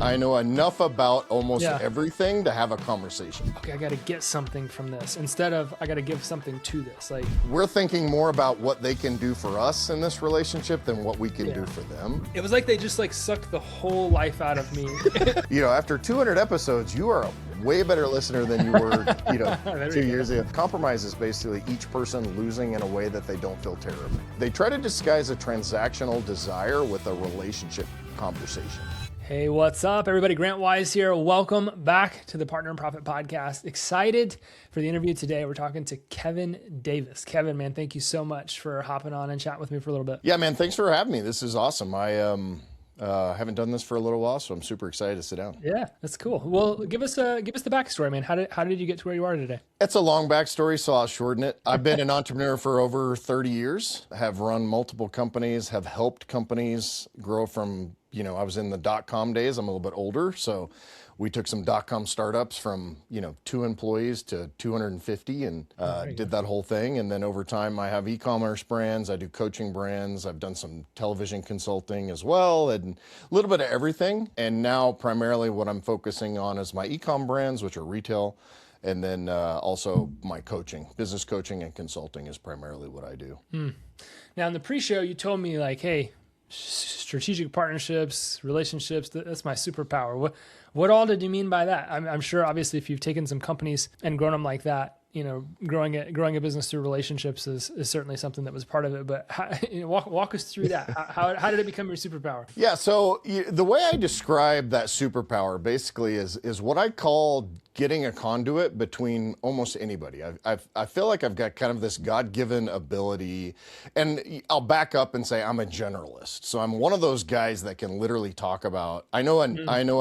I know enough about almost Yeah. everything to have a conversation. Okay, I got to get something from this instead of I got to give something to this. Like, We're thinking more about what they can do for us in this relationship than what we can Yeah. do for them. it was like they just like sucked the whole life out of me. You know, after 200 episodes, you are a way better listener than you were, There 2 we go. years ago. Compromise is basically each person losing in a way that they don't feel terrible. They try to disguise a transactional desire with a relationship conversation. Hey, what's up, everybody? Grant Wise here. Welcome back to the Partner and Profit Podcast. Excited for the interview today. We're talking to Kevin Davis. Kevin, man, thank you so much for hopping on and chatting with me for a little bit. Yeah, man, thanks for having me. This is awesome. I haven't done this for a little while, so I'm super excited to sit down. Yeah, that's cool. Well, give us the backstory, man. How did you get to where you are today? It's a long backstory, so I'll shorten it. I've been an entrepreneur for over 30 years, have run multiple companies, have helped companies grow from, I was in the dot-com days. I'm a little bit older, so we took some dot-com startups from, 2 employees to 250 and did that whole thing. And then over time, I have e-commerce brands, I do coaching brands, I've done some television consulting as well, and a little bit of everything. And now primarily what I'm focusing on is my e-com brands, which are retail. And then also my coaching, business coaching and consulting is primarily what I do. Now, in the pre-show, you told me like, hey, strategic partnerships, relationships, that's my superpower. What all did you mean by that? I'm sure, obviously, if you've taken some companies and grown them like that, growing a business through relationships is certainly something that was part of it. But walk us through that. How did it become your superpower? Yeah, so the way I describe that superpower basically is what I call getting a conduit between almost anybody. I feel like I've got kind of this God-given ability, and I'll back up and say I'm a generalist. So I'm one of those guys that can literally talk about, I know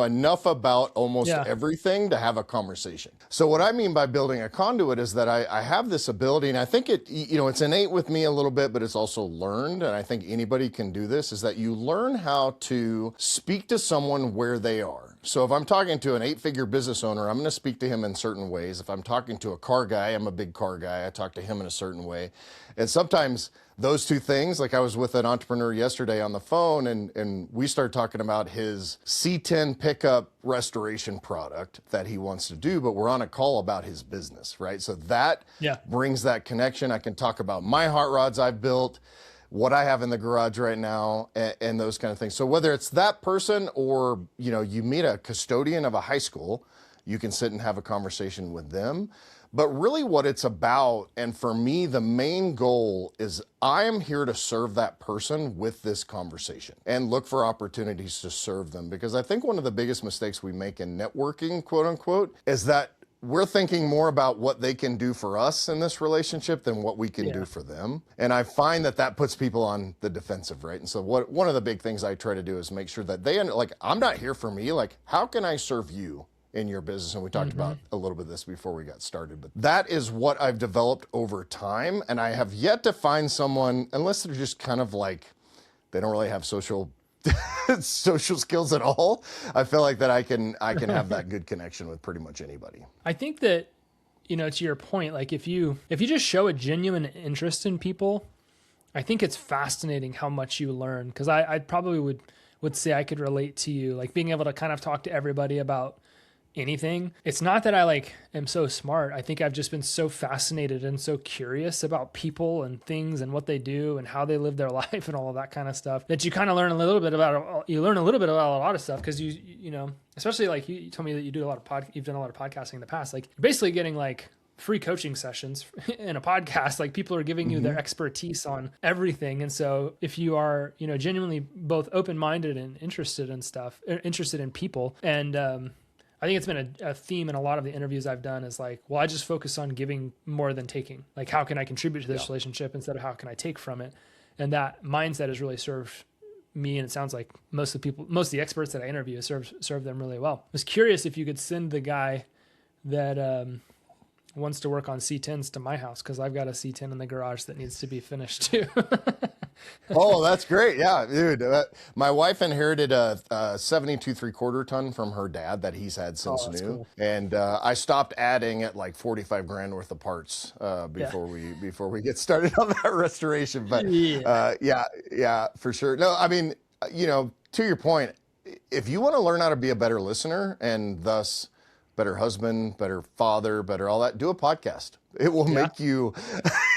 enough about almost everything to have a conversation. So what I mean by building a conduit is that I have this ability, and I think it's innate with me a little bit, but it's also learned, and I think anybody can do this, is that you learn how to speak to someone where they are. So if I'm talking to an 8-figure business owner, I'm going to speak to him in certain ways. If I'm talking to a car guy, I'm a big car guy, I talk to him in a certain way. And sometimes those two things, like I was with an entrepreneur yesterday on the phone and we started talking about his C10 pickup restoration product that he wants to do, but we're on a call about his business, right? So that brings that connection. I can talk about my hot rods I've built, what I have in the garage right now, and those kind of things. So whether it's that person or, you meet a custodian of a high school, you can sit and have a conversation with them. But really what it's about, and for me, the main goal is I am here to serve that person with this conversation and look for opportunities to serve them. Because I think one of the biggest mistakes we make in networking, quote unquote, is that we're thinking more about what they can do for us in this relationship than what we can do for them. And I find that puts people on the defensive, right? And so one of the big things I try to do is make sure that I'm not here for me. Like, how can I serve you in your business? And we talked about a little bit of this before we got started, but that is what I've developed over time. And I have yet to find someone, unless they're just kind of like, they don't really have social skills at all. I feel like that I can have that good connection with pretty much anybody. I think that, to your point, like if you just show a genuine interest in people, I think it's fascinating how much you learn. Cause I probably would say I could relate to you, like being able to kind of talk to everybody about anything. It's not that I am so smart. I think I've just been so fascinated and so curious about people and things and what they do and how they live their life and all of that kind of stuff that you kind of learn a little bit about. You learn a little bit about a lot of stuff because especially like you told me that you do you've done a lot of podcasting in the past. Like you're basically getting like free coaching sessions in a podcast. Like people are giving you their expertise on everything. And so if you are, genuinely both open-minded and interested in people, and I think it's been a theme in a lot of the interviews I've done is like, well, I just focus on giving more than taking. Like, how can I contribute to this relationship instead of how can I take from it? And that mindset has really served me. And it sounds like most of the experts that I interview serve them really well. I was curious if you could send the guy that wants to work on C10s to my house, because I've got a C10 in the garage that needs to be finished too. Oh, that's great. Yeah, dude. My wife inherited a 72 3/4 ton from her dad that he's had since new. Cool. And I stopped adding at like 45 grand worth of parts before we get started on that restoration. But yeah, for sure. No, I mean, to your point, if you want to learn how to be a better listener and thus better husband, better father, better all that, do a podcast. It will make you,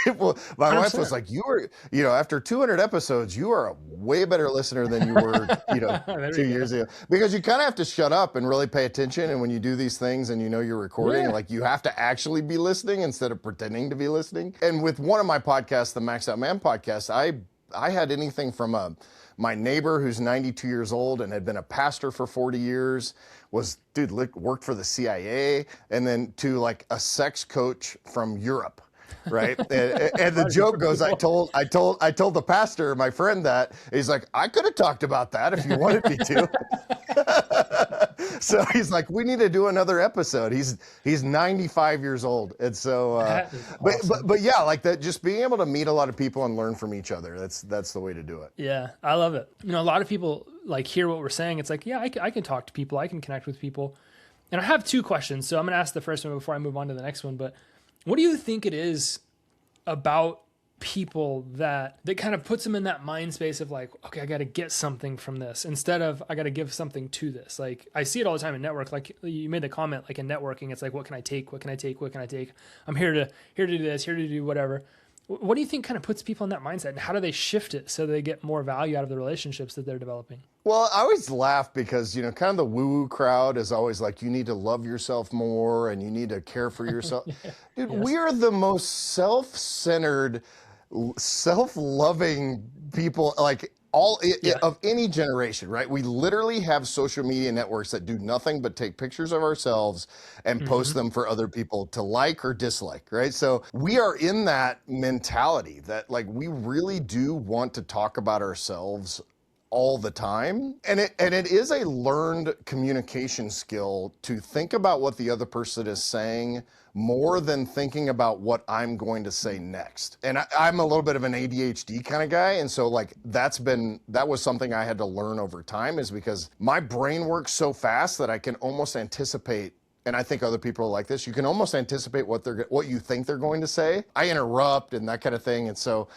it will, my wife was like, after 200 episodes, you are a way better listener than you were, 2 years ago. Because you kind of have to shut up and really pay attention. And when you do these things and you're recording, like you have to actually be listening instead of pretending to be listening. And with one of my podcasts, the Maxed Out Man podcast, I had anything from my neighbor who's 92 years old and had been a pastor for 40 years, worked for the CIA, and then to like a sex coach from Europe, right? and the joke goes, I told the pastor, my friend, that he's like, I could have talked about that if you wanted me to. So he's like, we need to do another episode. He's 95 years old, and so awesome. but yeah, like that, just being able to meet a lot of people and learn from each other. That's the way to do it. Yeah, I love it. A lot of people like hear what we're saying. It's like, yeah, I can talk to people, I can connect with people. And I have two questions, so I'm going to ask the first one before I move on to the next one. But what do you think it is about people that kind of puts them in that mind space of like, okay, I got to get something from this instead of I got to give something to this? Like I see it all the time in network. Like you made the comment, like in networking, it's like, what can I take? What can I take? What can I take? I'm here to do this, here to do whatever. What do you think kind of puts people in that mindset, and how do they shift it so they get more value out of the relationships that they're developing? Well, I always laugh because, kind of the woo-woo crowd is always like, you need to love yourself more and you need to care for yourself. Dude, we are the most self-centered, self-loving people, like of any generation, right? We literally have social media networks that do nothing but take pictures of ourselves and post them for other people to like or dislike, right? So we are in that mentality that like we really do want to talk about ourselves all the time. And it is a learned communication skill to think about what the other person is saying more than thinking about what I'm going to say next. And I'm a little bit of an ADHD kind of guy. And so like that was something I had to learn over time, is because my brain works so fast that I can almost anticipate. And I think other people are like this. You can almost anticipate what you think they're going to say. I interrupt and that kind of thing. And so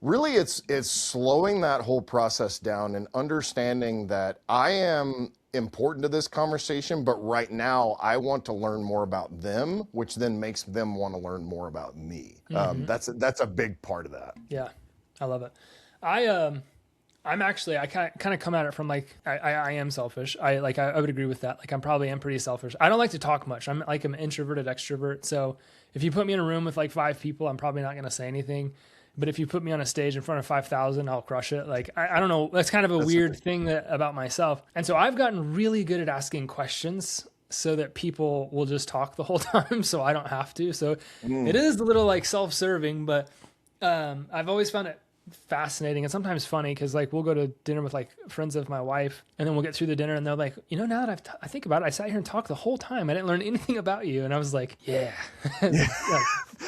really it's slowing that whole process down and understanding that I am important to this conversation, but right now I want to learn more about them, which then makes them want to learn more about me. That's a big part of that. Yeah, I love it. I'm actually, I kind of come at it from like, I am selfish. I would agree with that. Like I'm pretty selfish. I don't like to talk much. I'm an introverted extrovert. So if you put me in a room with like 5 people, I'm probably not going to say anything. But if you put me on a stage in front of 5,000, I'll crush it. Like, I don't know. That's kind of a weird thing about myself. And so I've gotten really good at asking questions so that people will just talk the whole time so I don't have to. So it is a little like self-serving, but I've always found it fascinating and sometimes funny because like we'll go to dinner with like friends of my wife and then we'll get through the dinner and they're like, now that I think about it, I sat here and talked the whole time. I didn't learn anything about you. And I was like, yeah.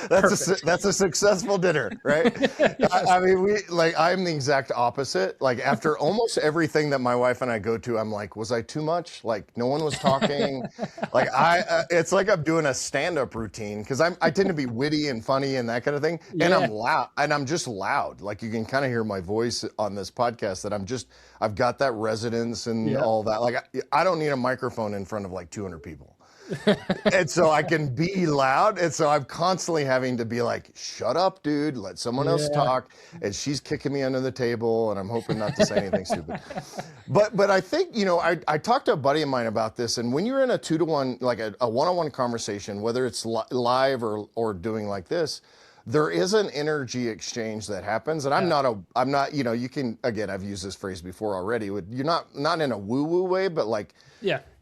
That's a successful dinner, right? Yes. I mean, I'm the exact opposite. Like after almost everything that my wife and I go to, I'm like, was I too much? Like no one was talking. Like it's like I'm doing a stand-up routine because I tend to be witty and funny and that kind of thing. And I'm loud, and I'm just loud. Like you can kind of hear my voice on this podcast that I've got that resonance and all that. Like I don't need a microphone in front of like 200 people. And so I can be loud. And so I'm constantly having to be like, shut up, dude, let someone else talk. And she's kicking me under the table and I'm hoping not to say anything stupid. But I think, I talked to a buddy of mine about this. And when you're in a 2-to-1, like a one-on-one conversation, whether it's live or doing like this, there is an energy exchange that happens. And I'm not, you can, again, I've used this phrase before already. You're not in a woo-woo way, but like,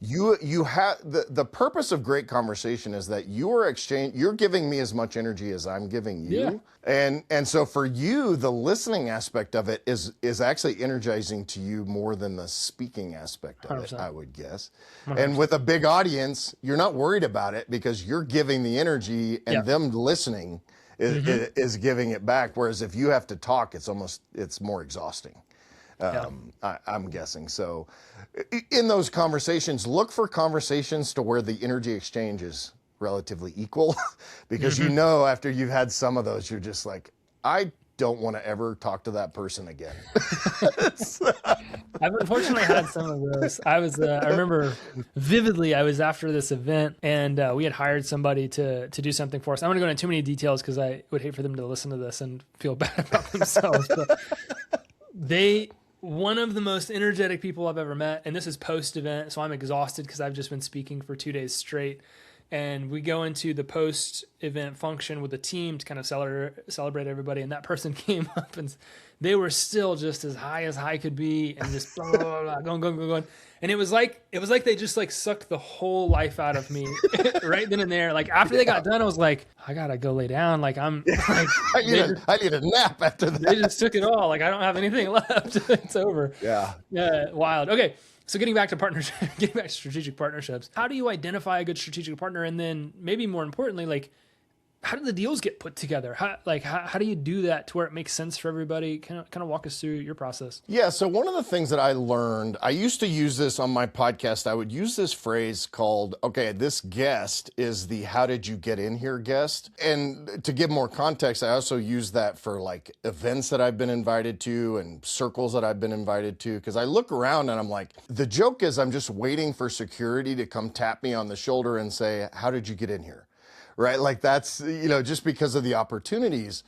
you have the purpose of great conversation is that you're giving me as much energy as I'm giving you. And so for you, the listening aspect of it is actually energizing to you more than the speaking aspect of 100%. It, I would guess. 100%. And with a big audience, you're not worried about it because you're giving the energy and them listening is giving it back. Whereas if you have to talk, it's more exhausting. I'm guessing. So in those conversations, look for conversations to where the energy exchange is relatively equal because after you've had some of those, you're just like, I don't want to ever talk to that person again. I've unfortunately had some of those. I remember vividly, I was after this event and we had hired somebody to do something for us. I'm going to go into too many details because I would hate for them to listen to this and feel bad about themselves. But one of the most energetic people I've ever met, and this is post-event, so I'm exhausted because I've just been speaking for 2 days straight. And we go into the post-event function with the team to kind of celebrate everybody. And that person came up and they were still just as high could be and just blah, blah, blah, going. And it was like they just like sucked the whole life out of me right then and there. Like after they got done, I was like, I gotta go lay down. Like I'm like, I need a nap after that. They just took it all. Like I don't have anything left. It's over. Yeah. Wild. Okay. So getting back to strategic partnerships, how do you identify a good strategic partner? And then maybe more importantly, like how do the deals get put together? How do you do that to where it makes sense for everybody? Kind of walk us through your process. Yeah. So one of the things that I learned, I used to use this on my podcast. I would use this phrase called, okay, this guest is the how did you get in here guest. And to give more context, I also use that for like events that I've been invited to and circles that I've been invited to. Cause I look around and I'm like, the joke is I'm just waiting for security to come tap me on the shoulder and say, how did you get in here? Right? Like that's, just because of the opportunities.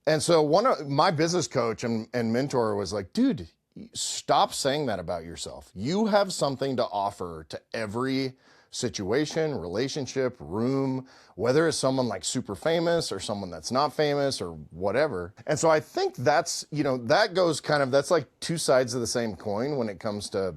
And so one of my business coach and mentor was like, dude, stop saying that about yourself. You have something to offer to every situation, relationship, room, whether it's someone like super famous or someone that's not famous or whatever. And so I think that's, that goes that's like two sides of the same coin when it comes to,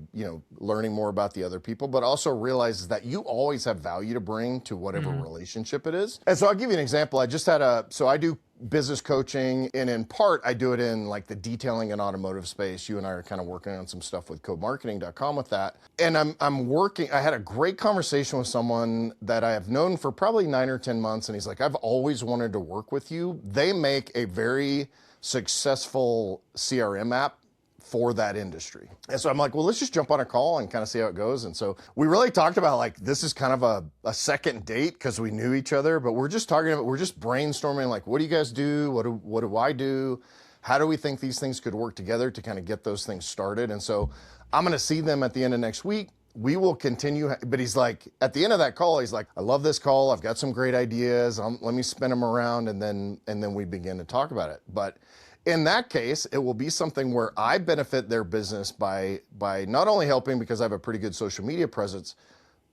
learning more about the other people, but also realizes that you always have value to bring to whatever relationship it is. And so I'll give you an example. I do business coaching, and in part I do it in like the detailing and automotive space. You and I are kind of working on some stuff with codemarketing.com with that. And I had a great conversation with someone that I have known for probably 9 or 10 months. And he's like, I've always wanted to work with you. They make a very successful CRM app for that industry. And so I'm like, well, let's just jump on a call and kind of see how it goes. And so we really talked about like, this is kind of a second date because we knew each other, but we're just brainstorming like, what do you guys do? What do I do? How do we think these things could work together to kind of get those things started? And so I'm going to see them at the end of next week. We will continue, but he's like, at the end of that call, he's like, I love this call. I've got some great ideas. Let me spin them around. And then we begin to talk about it. But in that case, it will be something where I benefit their business by not only helping because I have a pretty good social media presence,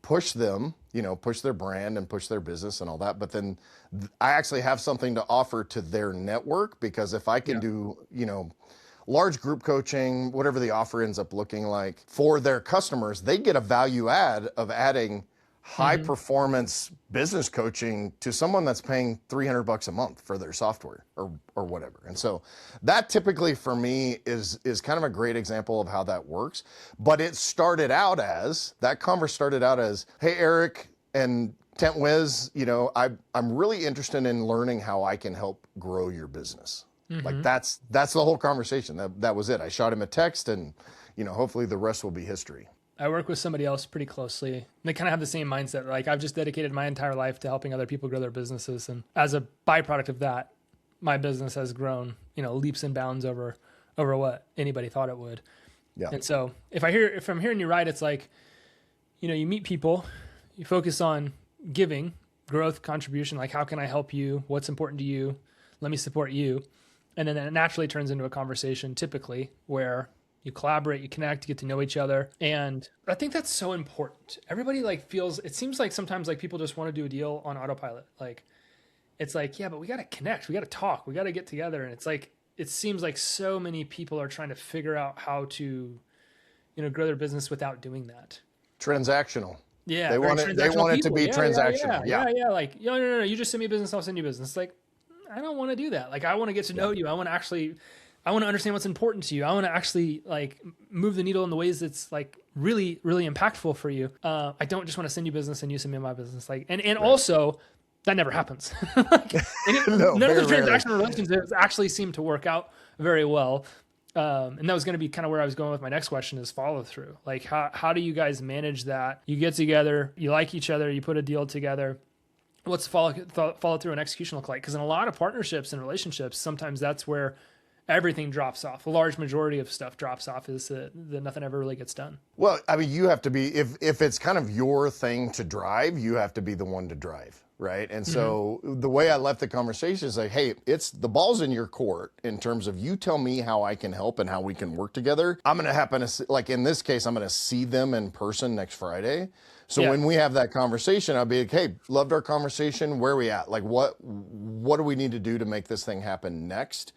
push them, push their brand and push their business and all that. But then I actually have something to offer to their network, because if I can do, large group coaching, whatever the offer ends up looking like for their customers, they get a value add of adding high performance business coaching to someone that's paying $300 a month for their software or whatever. And so that typically for me is kind of a great example of how that works. But that converse started out as, hey, Eric and Tent Wiz, I'm really interested in learning how I can help grow your business. Like that's the whole conversation. That was it. I shot him a text and, hopefully the rest will be history. I work with somebody else pretty closely. They kind of have the same mindset. Like I've just dedicated my entire life to helping other people grow their businesses. And as a byproduct of that, my business has grown, leaps and bounds over what anybody thought it would. Yeah. And so if I'm hearing you right, it's like, you meet people, you focus on giving, growth, contribution. Like, how can I help you? What's important to you? Let me support you. And then it naturally turns into a conversation typically where you collaborate, you connect, you get to know each other. And I think that's so important. Everybody it seems like sometimes like people just want to do a deal on autopilot. Like, it's like, yeah, but we got to connect, we got to talk, we got to get together. And it's like, it seems like so many people are trying to figure out how to, grow their business without doing that. Transactional. Yeah. They want it to be transactional. Yeah. Like, no. You just send me business, I'll send you business. Like, I don't want to do that. Like, I want to get to know you. I want to understand what's important to you. I want to actually like move the needle in the ways that's like really, really impactful for you. I don't just want to send you business and you send me my business. Like, and right. Also that never happens. None of the transactional relationships actually seem to work out very well. And that was going to be kind of where I was going with my next question is follow through. Like, how do you guys manage that? You get together, you like each other, you put a deal together. what's follow through and execution look like? Because in a lot of partnerships and relationships, sometimes that's where everything drops off. A large majority of stuff drops off is that nothing ever really gets done. Well, I mean, you have to be, if it's kind of your thing to drive, you have to be the one to drive, right? And so the way I left the conversation is like, hey, it's the ball's in your court in terms of you tell me how I can help and how we can work together. I'm going to happen to, like in this case, I'm going to see them in person next Friday. So when we have that conversation, I'll be like, hey, loved our conversation. Where are we at? Like, what do we need to do to make this thing happen next?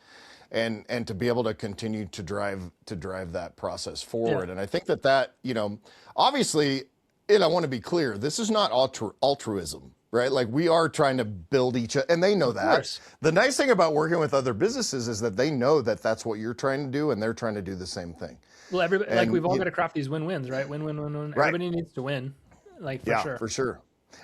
And to be able to continue to drive that process forward. And I think that, you know, obviously, and I want to be clear, this is not altruism, right? Like we are trying to build each other, and they know that. The nice thing about working with other businesses is that they know that that's what you're trying to do, and they're trying to do the same thing. Well, everybody, like we've all got to craft these win-wins, right? Win-win. Right. Everybody needs to win, like for sure. For sure.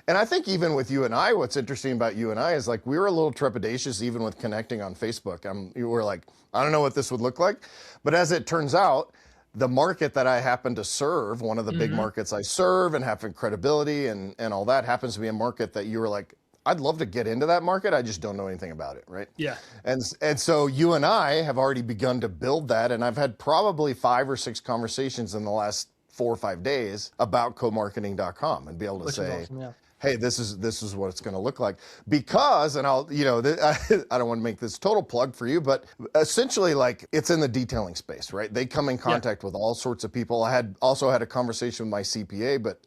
And I think even with you and I, what's interesting about you and I is like we were a little trepidatious even with connecting on Facebook. You were like, I don't know what this would look like. But as it turns out, the market that I happen to serve, one of the big markets I serve and having credibility and all that happens to be a market that you were like, I'd love to get into that market. I just don't know anything about it, right? Yeah. And so you and I have already begun to build that. And I've had probably 5 or 6 conversations in the last 4 or 5 days about comarketing.com and be able to say, awesome, hey, this is what it's going to look like. Because, and I'll, you know, I don't want to make this total plug for you, but essentially like it's in the detailing space, right? They come in contact with all sorts of people. I also had a conversation with my CPA, but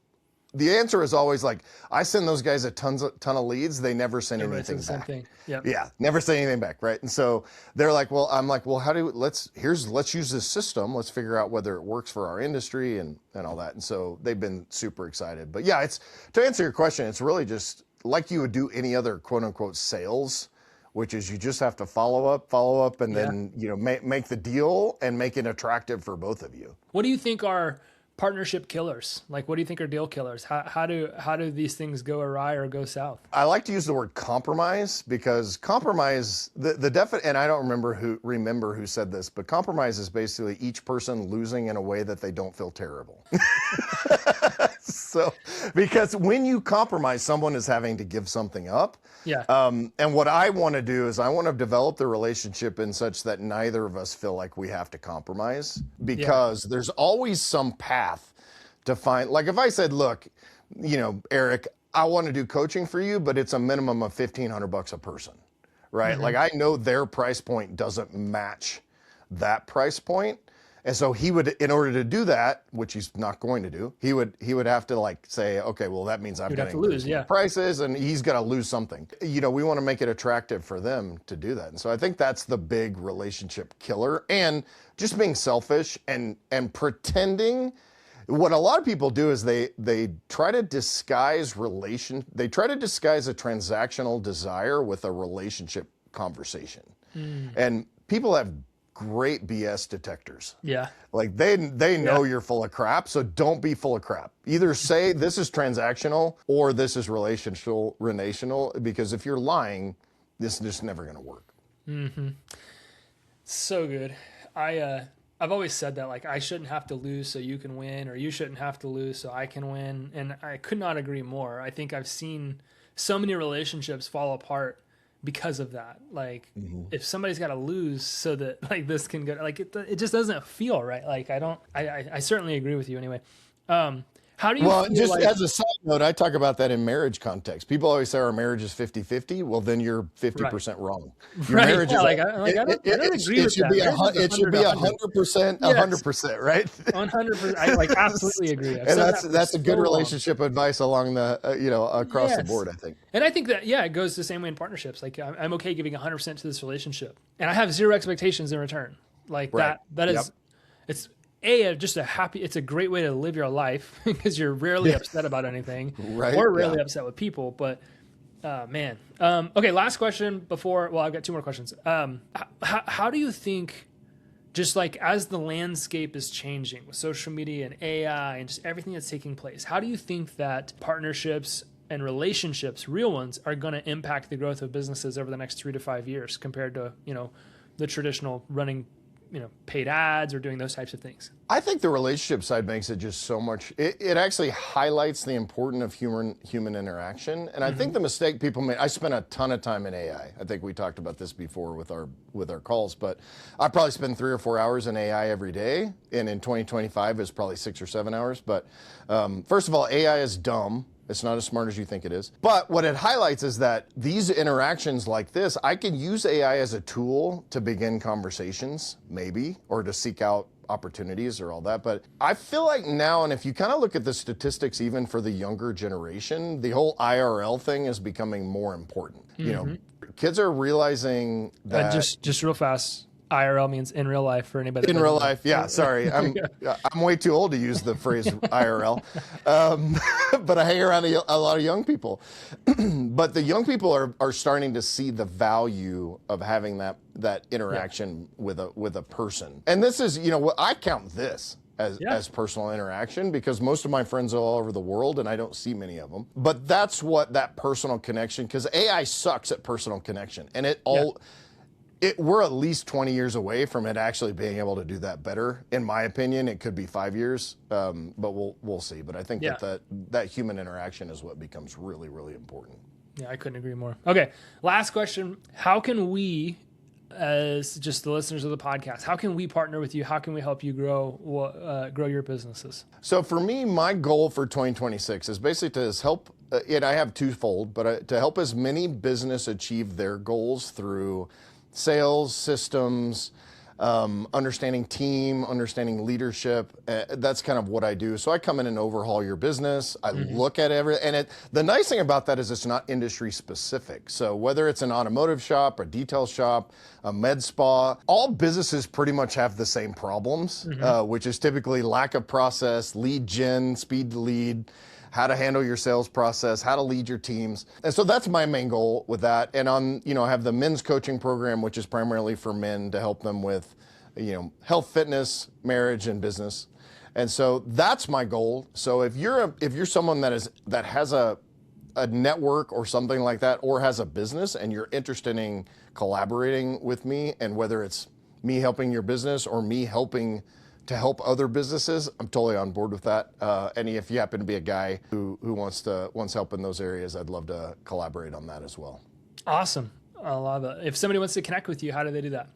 the answer is always like, I send those guys a ton of leads. They never send anything back. Yeah, never send anything back, right? And so they're like, well, I'm like, well, let's use this system. Let's figure out whether it works for our industry and all that. And so they've been super excited. But yeah, it's to answer your question, it's really just like you would do any other quote unquote sales, which is you just have to follow up, and then you know make the deal and make it attractive for both of you. What do you think are partnership killers? Like, what do you think are deal killers? How do these things go awry or go south? I like to use the word compromise because compromise, and I don't remember who said this, but compromise is basically each person losing in a way that they don't feel terrible. So, because when you compromise, someone is having to give something up. Yeah. And what I want to do is I want to develop the relationship in such that neither of us feel like we have to compromise, because there's always some path to find. Like if I said, look, you know, Eric, I want to do coaching for you, but it's a minimum of $1,500 a person, right? Like I know their price point doesn't match that price point. And so he would, in order to do that, which he's not going to do, he would have to like say, okay, well that means I'm going to lose prices, and he's going to lose something. You know, we want to make it attractive for them to do that. And so I think that's the big relationship killer, and just being selfish and pretending. What a lot of people do is they try to disguise they try to disguise a transactional desire with a relationship conversation. And people have great BS detectors. Yeah. Like they know you're full of crap, so don't be full of crap. Either say this is transactional or this is relational, because if you're lying, this is just never going to work. So good. I've always said that, like, I shouldn't have to lose so you can win, or you shouldn't have to lose so I can win. And I could not agree more. I think I've seen so many relationships fall apart because of that. Like if somebody's got to lose so that like this can go, like it just doesn't feel right. Like I certainly agree with you anyway. How do you feel just like, as a side note, I talk about that in marriage context. People always say our marriage is 50-50. Well, then you're 50% wrong. Your marriage is I don't agree with that. It should be 100%, 100%, right? 100%. I like absolutely agree. And that's a good relationship advice along the, across the board, I think. And I think that, it goes the same way in partnerships. Like I'm okay giving 100% to this relationship, and I have zero expectations in return. Like that is, it's it's a great way to live your life because you're rarely upset about anything, or rarely upset with people. But man, okay. Last question I've got 2 more questions. How do you think, just like as the landscape is changing with social media and AI and just everything that's taking place, how do you think that partnerships and relationships, real ones, are going to impact the growth of businesses over the next 3 to 5 years compared to, the traditional running paid ads or doing those types of things? I think the relationship side makes it just so much. It actually highlights the importance of human interaction. And I think the mistake people make. I spent a ton of time in AI. I think we talked about this before with our calls, but I probably spend 3 or 4 hours in AI every day. And in 2025 is probably 6 or 7 hours. But first of all, AI is dumb. It's not as smart as you think it is. But what it highlights is that these interactions like this, I can use AI as a tool to begin conversations, maybe, or to seek out opportunities or all that. But I feel like now, and if you kind of look at the statistics, even for the younger generation, the whole IRL thing is becoming more important. Kids are realizing that. Just real fast. IRL means in real life for anybody. In real life, yeah. Sorry, I'm way too old to use the phrase IRL, but I hang around a lot of young people. But the young people are starting to see the value of having that interaction with a person. And this is, I count this as personal interaction because most of my friends are all over the world and I don't see many of them. But that's what that personal connection, because AI sucks at personal connection, and we're at least 20 years away from it actually being able to do that better. In my opinion, it could be 5 years, but we'll see. But I think that human interaction is what becomes really, really important. Yeah, I couldn't agree more. Okay, last question. How can we, as just the listeners of the podcast, how can we partner with you? How can we help you grow your businesses? So for me, my goal for 2026 is basically to help, and I have twofold, but to help as many business achieve their goals through sales, systems, understanding team, understanding leadership. That's kind of what I do. So I come in and overhaul your business. I look at everything. And the nice thing about that is it's not industry specific. So whether it's an automotive shop, a detail shop, a med spa, all businesses pretty much have the same problems, which is typically lack of process, lead gen, speed to lead, how to handle your sales process, how to lead your teams. And so that's my main goal with that. And I have the men's coaching program, which is primarily for men to help them with, health, fitness, marriage, and business. And so that's my goal. So if you're someone that has a network or something like that, or has a business and you're interested in collaborating with me, and whether it's me helping your business or me helping to help other businesses, I'm totally on board with that. And if you happen to be a guy who wants help in those areas, I'd love to collaborate on that as well. Awesome. I love it. If somebody wants to connect with you, how do they do that?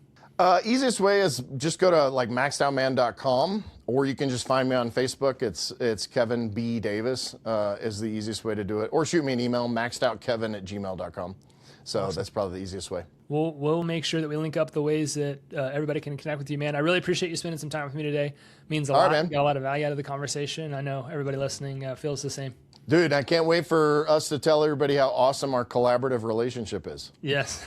Easiest way is just go to maxedoutman.com, or you can just find me on Facebook. It's Kevin B. Davis is the easiest way to do it. Or shoot me an email, maxedoutkevin@gmail.com. So awesome. That's probably the easiest way. We'll make sure that we link up the ways that everybody can connect with you, man. I really appreciate you spending some time with me today. It means a lot. Right, man. Got a lot of value out of the conversation. I know everybody listening feels the same. Dude, I can't wait for us to tell everybody how awesome our collaborative relationship is. Yes.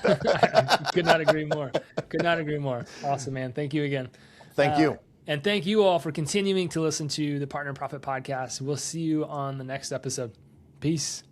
Could not agree more. Could not agree more. Awesome, man. Thank you again. Thank you. And thank you all for continuing to listen to the Partner Profit Podcast. We'll see you on the next episode. Peace.